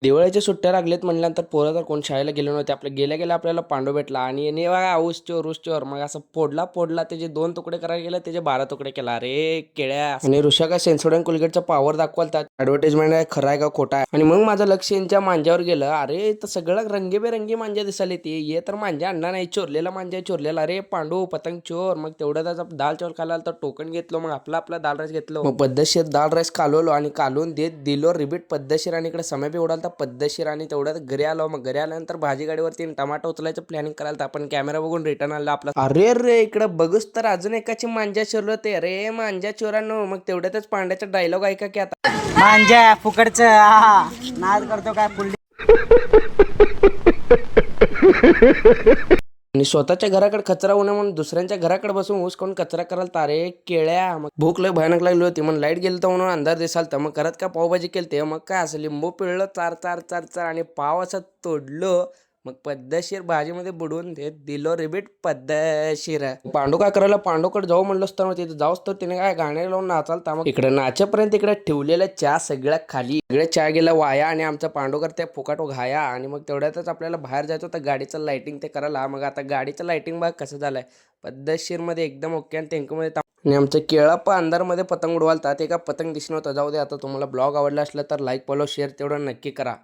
दिवाळीच्या सुट्ट्या लागलेत म्हणल्यानंतर पोरं तर कोण शाळेला गेले नव्हते. आपल्या गेल्या गेल्या आपल्याला पांडू भेटला आणि याने बघा ऊस चोर ऊस चोर मग असं फोडला फोडला त्याचे 2 तुकडे करायला गेला, त्याचे 12 तुकडे केला. अरे केळ्या आणि ऋषा काय सेन्सोडाईन कोलगेटचा पॉवर दाखवाल त्यात ऍडव्हर्टाइजमेंट आहे, खरं आहे का खोटा आहे. आणि मग माझं लक्ष यांच्या मांज्यावर गेलं. अरे तर सगळं रंगीबेरंगी मांजा दिसाले ते ये तर मांजा आणला नाही, चोरलेला मांजा आहे, चोरलेला. अरे पांडू पतंग चोर. मग तेवढ्याच दाल चावल खायला तर टोकन घेतलो, मग आपला दाल राईस घेतलो. मग पद्धतशीर दाल राईस कालवलो आणि कालवून देत दिलो रिबीट पद्धतशीर. आणि इकडे समय बी उडाल तर पद्धतशीर. आणि तेवढ्यात घरी आलो. मग घरी आल्यानंतर भाजी गाडीवरती टमाटो उचलायचं प्लॅनिंग करायला तर आपण कॅमेरा बघून रिटर्न आला आपला. अरे रे इकडे बघूस तर अजून एकाची मांजा चोरलो ते. अरे मांजा चोरांनो. मग तेवढ्यातच पांड्याचा डायलॉग ऐका की आता. मांजा फुकटचं नाद करतो काय फुल. आणि स्वतःच्या घराकडे कचरा होणं म्हणून दुसऱ्यांच्या घराकडे बसून ऊस कोण कचरा करायला तारे केळ्या. मग भूक लय भयानक लागली होती. मग लाईट गेली तर म्हणून अंधार दिसाल तर मग करत का पावभाजी केली ते. मग काय असं लिंबू पिळलं चार चार चार चार आणि पाव असं तोडलं. मग पद्धतशीर भाजीमध्ये बुडवून देत दिलो रिबीट पद्धतशीर. पांडू काय करायला पांडूकडे जाऊ म्हणलोस तर तिथे जाऊस तर तिने काय गाणे लावून नाचालता. मग इकडे नाचेपर्यंत इकडे ठेवलेला चहा सगळ्या खाली. सगळे चहा गेला वाया आणि आमचा पांडू करते फुकाट घाया. आणि मग तेवढ्यातच आपल्याला बाहेर जायचं तर गाडीचं लाइटिंग ते करायला. मग आता गाडीचं लाइटिंग बघ कसं झालंय पद्धतशीर मध्ये एकदम ओके. आणि टेंकमध्ये आणि आमचं केळा पण अंधारमध्ये पतंग उडवालता. ते का पतंग दिसणं होतं. जाऊ दे आता. तुम्हाला ब्लॉग आवडला असला तर लाईक फॉलो शेअर तेवढं नक्की करा.